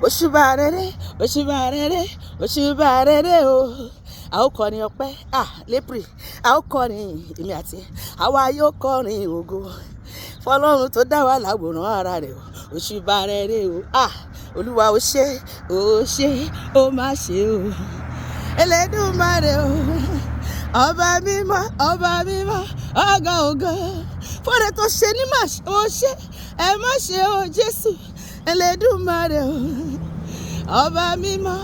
òṣùbà rere òṣùbà rere òṣùbà rere o. A ó kọrin ọpẹ́ lépre, a ó kọrin èmi àti àwa yóò kọrin ògo fọ́lọ́run tó dá wa láwòrán ara rẹ̀ o. Òṣùbà rere o. Olúwa ó ṣé ó má ṣe o. Elédùmarè o, ọba mímọ́ ọ̀gá ògo fọ́rẹ́ tó ṣe ní má ó ṣe ẹ má ṣe o Jésù. Elédùmarè o, ọba mímọ́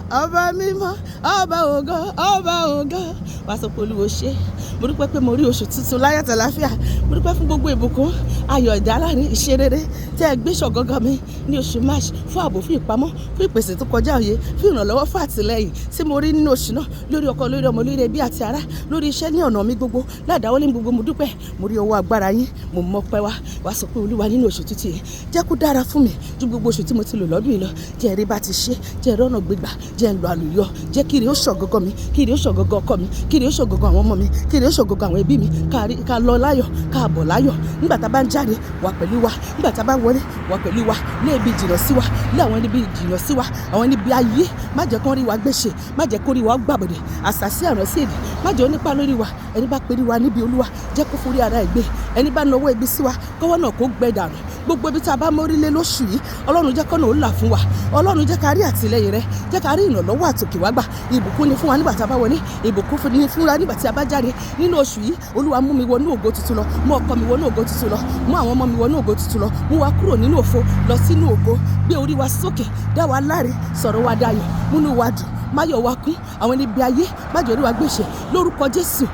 ọba ògo wá sọ pé Olúwa ṣé. Mo dúpẹ́ pé mo rí oṣù tuntun láyọ̀ àtàlàáfíà. Mo dúpẹ́ fún gbogbo ìbùkún ayọ̀ ìdáláre ìṣerere tẹ́ ẹ gbé ṣọ̀gọ́gọ́ mi ní oṣù March fún ààbò, fún ìpamọ́, fún ìpèsè tó kọjá òye, fún ìrànlọ́wọ́, fún àtìlẹ́yìn tí mo rí nínú oṣù náà lórí ọkọ, lórí ọmọ, lórí ẹbí àti ará, lórí iṣẹ́ ní ọ̀nà mi gbogbo, ládàáwọlé gbogbo. Mo dúpẹ́, mo rí ọwọ́ agbára yín, mo mọpẹ́ wá sọ pé Olúwa nínú oṣù tuntun yìí jẹ́ kó dára fún mi ju gbogbo oṣù tí mo ti lò lọ́dún yìí lọ. Jẹ́ ẹ̀rí bá ti ṣe, jẹ́ ẹ̀rí ọ̀nà gbégbà, jẹ́ ń lo àlùyọ, jẹ́ kiri ó ṣọ̀gọ́gọ́ mi, kiri ó ṣọ̀gọ́gọ́ ọkọ mi, kiri ó ṣọ̀gọ́gọ́ àwọn ọmọ mi, kiri ó ṣọ̀gọ́gọ́ àwọn ẹbí mi, ká lọ láyọ̀, ká bọ̀ láyọ̀. Nígbà tá a bá ń jáde wà pẹ̀lú wa, nígbà tá a bá ń wọlé wà pẹ̀lú wa, lé ibi jìnnà sí wa, lé àwọn níbi jìnnà sí wa, àwọn níbi ayé má jẹ́ kán rí wa gbéṣe, má jẹ́ kó rí wa gbàbọ̀dẹ̀, àṣàsí àrùn sí èdè má jẹ́ onípa lórí wa. Ẹni bá pèrè wa níbi Olúwa jẹ́ kó forí ara ẹ̀ gbé. Ẹni bá nawọ́ ibi sí wa kọ́wọ́ náà kó gbẹ dànù. Gbogbo ibi tá a bá mórí lé lóṣù yìí, Ọlọ́run jẹ́ kọ́nà ó là fún wa. Ọlọ́run jẹ́ ká rí àtìlẹ́yìn rẹ, jẹ́ ká rí ìrànlọ́wọ́ àtòkè wá gbà. Ìbùkún ni fún wa nígbà tá a bá wọlé, ìbùkún ni fún wa nígbà tí a bá jáde nínú oṣù yìí. Olúwa mú mi wọnú ògo tuntun lọ, mú ọkọ mi wọnú ògo tuntun lọ, mú àwọn ọmọ mi wọnú ògo tuntun lọ, mú wa kúrò nínú òfo lọ sínú ògo. Gbé orí wa sókè, dá wa láre, sọ̀rọ̀ wa dayọ̀, múnú wa dùn, máyọ̀ wa kún. Àwọn níbi ayé má jẹ́ orí wa gbèsè lórúkọ Jésù.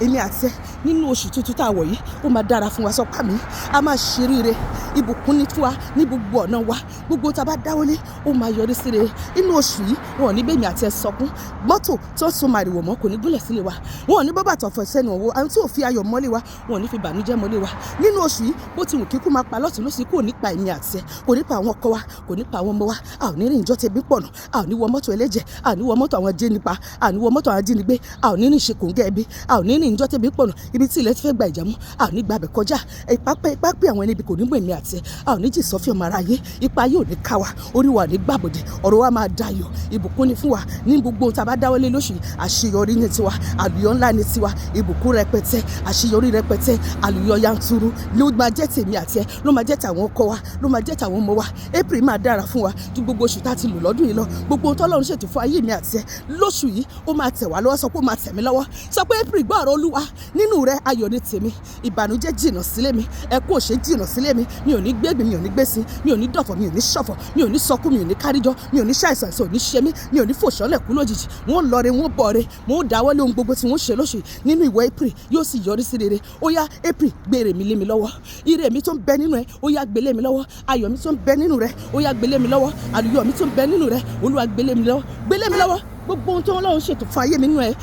Èmi àti ẹ nínú oṣù tuntun tá a wọ̀ yìí ó máa dára fún wa. Sọ́pà mi a máa ṣe rere, ìbùkún ní fún wa ní gbogbo ọ̀nà wa. Gbogbo tá a bá dáwọ́lé ó máa yọrí sí rere. Nínú oṣù yìí wọn ò ní bẹ́ẹ̀ mi àti ẹ sọkún. Mọ́tò tó so màrìwò mọ́ kò ní gúnlẹ̀ sílé wa. Wọn ò ní bọ́bà tó fẹ́ sẹ́nu ọ̀wọ́. Àwọn tí ò fi ayọ̀ mọ́lé wa wọn ò ní fi bànújẹ́ mọ́lé wa. Nínú oṣù yìí bó ti wù kíkú máa pa lọ́tùn lósì kò ní pa èmi àti ẹ, kò ní pa àwọn ọkọ wa, kò ní pa àwọn ọmọ wa. A ò ní rìn ìjọ tẹbí pọ̀nà, a ò ní wọ mọ́tò ẹlẹ́jẹ̀, a ò ní wọ mọ́tò àwọn jẹ́nipa, a ò ní wọ mọ́tò àwọn ajínigbé, a ò ní rìn ṣe kòńgẹ́ ẹbí, a ò ní rìn ìjọ tẹbí pọ̀nà ibi tí ilẹ̀ ti fẹ́ gba ìjàmú, a ò ní gbàbẹ̀ kọjá. Ìpápẹ́ àwọn ẹni bí kò ní mú èmi àti ẹ, a ò ní jì sọ́fì ọmọ aráyé, ipa yóò ní ká wa, orí wa ò ní gbàbọ̀dẹ̀, ọ̀rọ̀ wa máa dayọ̀. Ìbùkún ni fún wa ní gbogbo tá a bá dáwọ́lé lóṣù yìí. Àṣeyọrí ní tiwa, àlùyọ ńlá ní tiwa, ìbùkún rẹpẹtẹ, àṣeyọrí rẹpẹtẹ, àlùyọ yanturu ló máa jẹ́ tèmi àti ẹ, ló máa jẹ́ tàwọn ọkọ wa, ló máa jẹ́ tàwọn ọmọ wa. April máa dára fún wa ju gbogbo oṣù tá a ti lò lọ́dún yìí lọ. Gbogbo ohun tọ́lọ́run ṣètò fún ayé mi àti ẹ lóṣù yìí ó máa tẹ̀ wá lọ́wọ́. Sọ pé ó máa tẹ̀ mí lọ́wọ́. Sọ pé April gbọ́ ọ̀rọ̀ Olúwa, nínú rẹ̀ ayọ̀ ní tèmi, ìbànújẹ́ jìnnà sílé mi, ẹkún òṣè jìnnà sílé mi. Mi ò ní gbégbé, mi ò ní gbèsè, mi ò ní dọ̀fọ̀, mi ò ní ṣọ̀fọ̀, mi ò ní sọkún, mi ò ní káríjọ, mi ò ní ṣàìsàn, ò ní ṣe mí, mi ò ní fòṣọ́lẹ̀ kú lójijì. Wọ́n lọ re, wọ́n bọ̀ re, wọ́n dáwọ́lé ohun gbogbo tí wọ́n ṣe lóṣù nínú ìwé April yóò sì yọrí sí rere. Ó yá April gbé ire mi lé mi lọ́wọ́. Ire mi tó ń bẹ nínú ẹ ó yá gbé lé mi lọ́wọ́. Ayọ̀ mi tó ń bẹ nínú rẹ ó yá gbé lé mi lọ́wọ́. Àlùyọ mi tó ń bẹ nínú rẹ Olúwa gbé lé mi lọ́wọ́, gbé lé mi lọ́wọ́. Gbogbo ohun tí Ọlọ́run ṣètò fún ayé mi nínú ẹ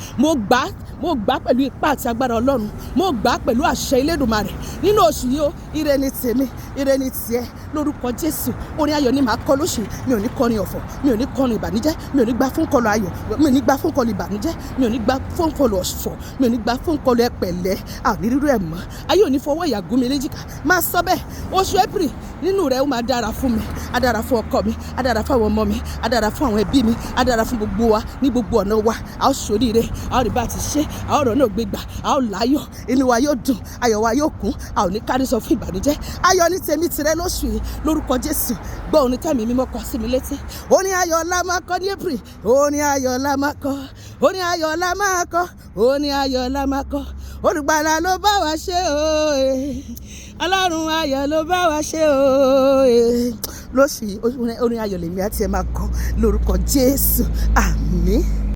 mo gbà pẹ̀lú ipá àti agbára Ọlọ́run, mo gbà pẹ̀lú àṣẹ Elédùmarè. Nínú oṣù yìí o, ire ni tèmi, ire ni tiẹ̀ lórúkọ Jésù. Orin ayọ̀ ni màá kọ lóṣù. Mi ò ní kọrin ọ̀fọ̀, mi ò ní kọrin ìbànújẹ́, mi ò ní gbà fún kọlù ayọ̀, mi ò ní gbà fún kọlù ìbànújẹ́, mi ò ní gbà fún kọlù ọ̀fọ̀, mi ò ní gbà fún kọlù ẹ̀pẹ̀lẹ́. A ò ní rírú ẹ̀ mọ́. Ayé ò ní fọwọ́ ìyà gún mi léjìká. Máa sọ bẹ́ẹ̀. Oṣù April nínú rẹ̀ ó máa dára fún mi, á dára fún ọkọ mi, á dára fún àwọn ọmọ mi, á dára fún àwọn ẹbí mi, á dára fún gbogbo wa ní gbogbo ọ̀nà wa. A ó ṣoríire, a ó rí bá ti ṣe, a ó rọ̀ náà gbégbà, a ó láyọ̀, inú wa yóò dùn, ayọ̀ wa yóò kún, a ò ní kárí sọ fún ìbànújẹ́. Ayọ̀ ní tèmi tìrẹ lóṣù yìí lórúkọ Jésù. Gbọ́ orin tẹ́mi mímọ́ kọ sí mi létí. Orin ayọ̀ la máa kọ ní April, orin ayọ̀ la máa kọ, orin ayọ̀ la máa kọ, orin ayọ̀ la máa kọ. Olùgbàlà ló bá wa ṣe o, Ọlọ́run ayọ̀ ló bá wa ṣe o. Lóṣù yìí orin ayọ̀ lèmi àti ẹ máa kọ lórúkọ Jésù. Àmín.